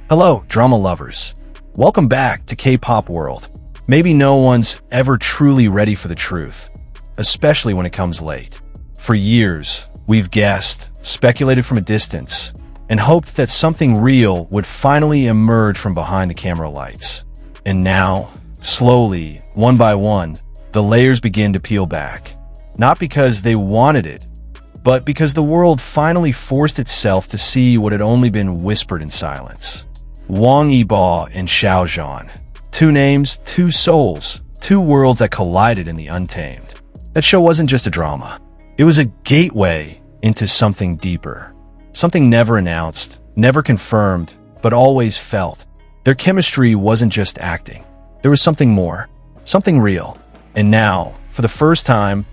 Hello, drama lovers. Welcome back to K-pop world. Maybe no one's ever truly ready for the truth, especially when it comes late. For years, we've guessed, speculated from a distance, and hoped that something real would finally emerge from behind the camera lights. And now, slowly, one by one, the layers begin to peel back. Not because they wanted it, but because the world finally forced itself to see what had only been whispered in silence. Wang Yibo Xiao Zhan. Two names, two souls, two worlds that collided in the Untamed. That show wasn't just a drama. It was a gateway into something deeper. Something never announced, never confirmed, but always felt. Their chemistry wasn't just acting. There was something more, something real. And now, for the first time,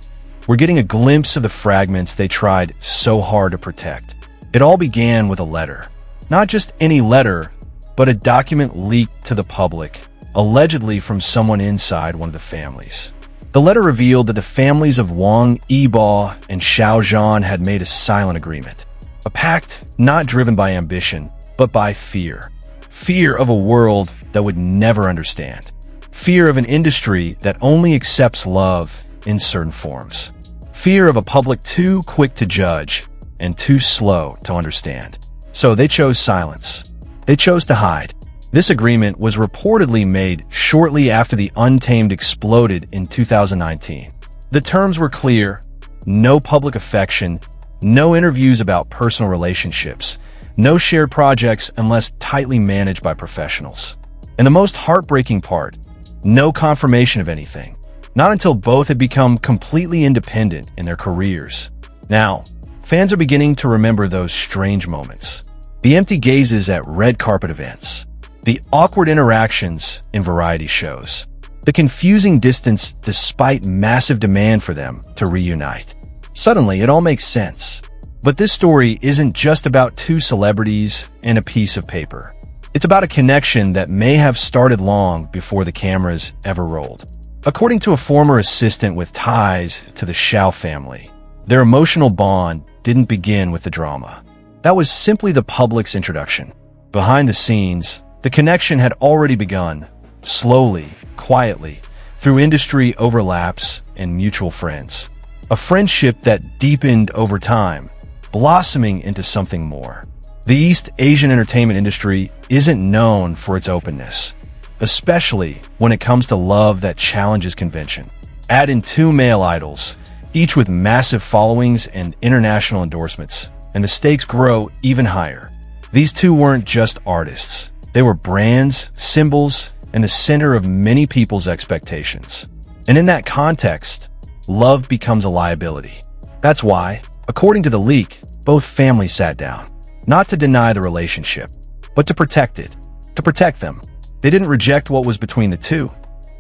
we're getting a glimpse of the fragments they tried so hard to protect. It all began with a letter. Not just any letter, but a document leaked to the public, allegedly from someone inside one of the families. The letter revealed that the families of Wang Yibo and Xiao Zhan had made a silent agreement. A pact not driven by ambition, but by fear. Fear of a world that would never understand. Fear of an industry that only accepts love in certain forms. Fear of a public too quick to judge and too slow to understand. So they chose silence. They chose to hide. This agreement was reportedly made shortly after the Untamed exploded in 2019. The terms were clear: no public affection, no interviews about personal relationships, no shared projects unless tightly managed by professionals. And the most heartbreaking part, no confirmation of anything. Not until both had become completely independent in their careers. Now, fans are beginning to remember those strange moments. The empty gazes at red carpet events. The awkward interactions in variety shows. The confusing distance despite massive demand for them to reunite. Suddenly, it all makes sense. But this story isn't just about two celebrities and a piece of paper. It's about a connection that may have started long before the cameras ever rolled. According to a former assistant with ties to the Xiao family, their emotional bond didn't begin with the drama. That was simply the public's introduction. Behind the scenes, the connection had already begun, slowly, quietly, through industry overlaps and mutual friends. A friendship that deepened over time, blossoming into something more. The East Asian entertainment industry isn't known for its openness, especially when it comes to love that challenges convention. Add in two male idols, each with massive followings and international endorsements, and the stakes grow even higher. These two weren't just artists. They were brands, symbols, and the center of many people's expectations. And in that context, love becomes a liability. That's why, according to the leak, both families sat down. Not to deny the relationship, but to protect it. To protect them. They didn't reject what was between the two.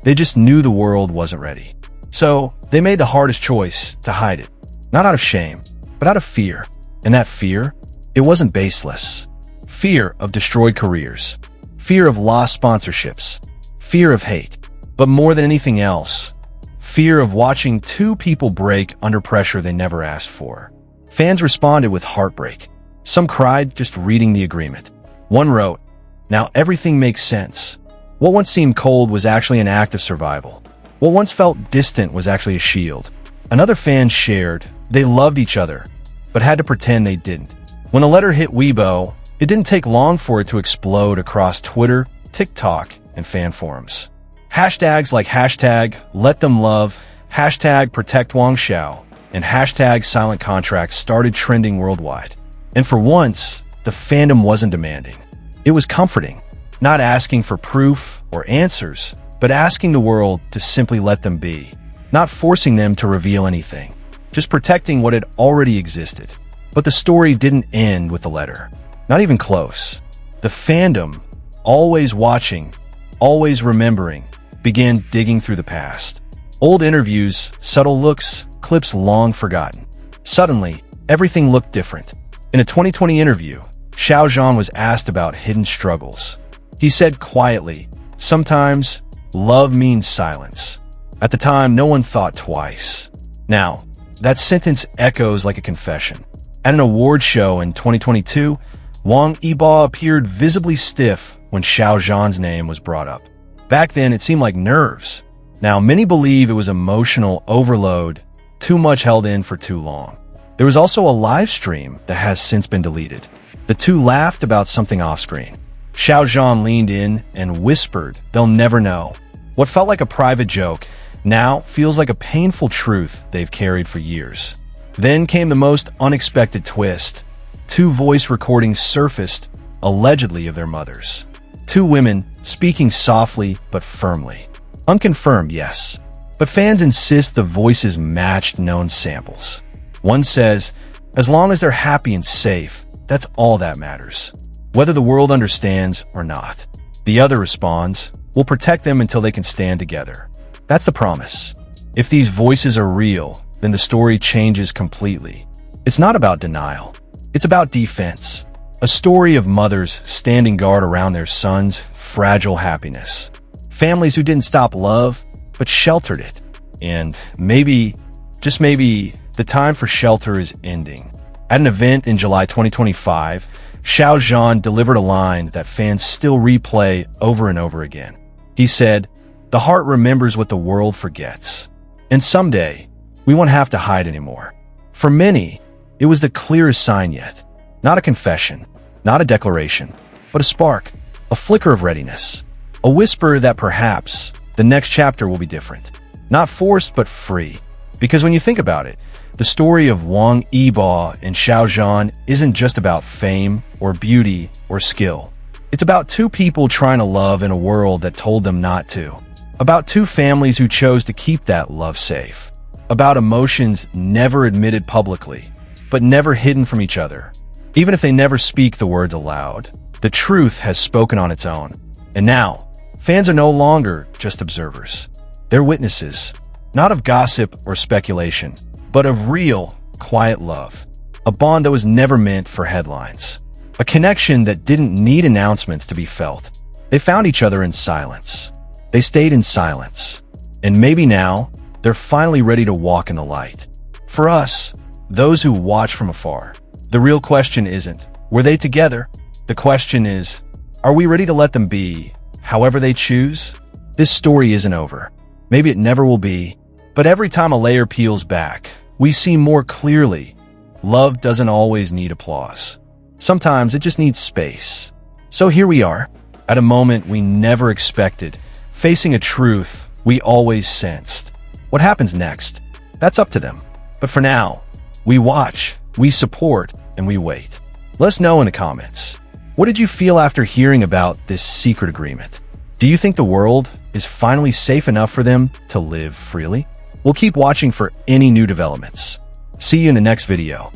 They just knew the world wasn't ready. So, they made the hardest choice to hide it. Not out of shame, but out of fear. And that fear, it wasn't baseless. Fear of destroyed careers. Fear of lost sponsorships. Fear of hate. But more than anything else, fear of watching two people break under pressure they never asked for. Fans responded with heartbreak. Some cried just reading the agreement. One wrote, "Now everything makes sense. What once seemed cold was actually an act of survival. What once felt distant was actually a shield." Another fan shared, "They loved each other, but had to pretend they didn't." When the letter hit Weibo, it didn't take long for it to explode across Twitter, TikTok, and fan forums. Hashtags like hashtag Let Them Love, hashtag Protect Wang Xiao, and hashtag Silent Contracts started trending worldwide. And for once, the fandom wasn't demanding. It was comforting, not asking for proof or answers, but asking the world to simply let them be, not forcing them to reveal anything, just protecting what had already existed. But the story didn't end with the letter. Not even close. The fandom, always watching, always remembering, began digging through the past. Old interviews, subtle looks, clips long forgotten. Suddenly, everything looked different. In a 2020 interview, Xiao Zhan was asked about hidden struggles. He said quietly, "Sometimes, love means silence." At the time, no one thought twice. Now, that sentence echoes like a confession. At an award show in 2022, Wang Yibo appeared visibly stiff when Xiao Zhan's name was brought up. Back then, it seemed like nerves. Now, many believe it was emotional overload, too much held in for too long. There was also a live stream that has since been deleted. The two laughed about something off-screen. Xiao Zhan leaned in and whispered, "They'll never know." What felt like a private joke now feels like a painful truth they've carried for years. Then came the most unexpected twist. Two voice recordings surfaced, allegedly of their mothers. Two women speaking softly but firmly. Unconfirmed, yes, but fans insist the voices matched known samples. One says, as long as they're happy and safe, that's all that matters, whether the world understands or not. The other responds, we'll protect them until they can stand together. That's the promise. If these voices are real, then the story changes completely. It's not about denial. It's about defense. A story of mothers standing guard around their sons' fragile happiness. Families who didn't stop love, but sheltered it. And maybe, just maybe, the time for shelter is ending. At an event in July 2025, Xiao Zhan delivered a line that fans still replay over and over again. He said, "The heart remembers what the world forgets. And someday, we won't have to hide anymore." For many, it was the clearest sign yet. Not a confession, not a declaration, but a spark, a flicker of readiness, a whisper that perhaps the next chapter will be different. Not forced, but free. Because when you think about it, the story of Wang Yibo and Xiao Zhan isn't just about fame or beauty or skill. It's about two people trying to love in a world that told them not to. About two families who chose to keep that love safe. About emotions never admitted publicly, but never hidden from each other. Even if they never speak the words aloud, the truth has spoken on its own. And now, fans are no longer just observers. They're witnesses, not of gossip or speculation, but of real, quiet love. A bond that was never meant for headlines. A connection that didn't need announcements to be felt. They found each other in silence. They stayed in silence. And maybe now, they're finally ready to walk in the light. For us, those who watch from afar, the real question isn't, were they together? The question is, are we ready to let them be, however they choose? This story isn't over. Maybe it never will be. But every time a layer peels back, we see more clearly, love doesn't always need applause. Sometimes it just needs space. So here we are, at a moment we never expected, facing a truth we always sensed. What happens next? That's up to them. But for now, we watch, we support, and we wait. Let us know in the comments. What did you feel after hearing about this secret agreement? Do you think the world is finally safe enough for them to live freely? We'll keep watching for any new developments. See you in the next video.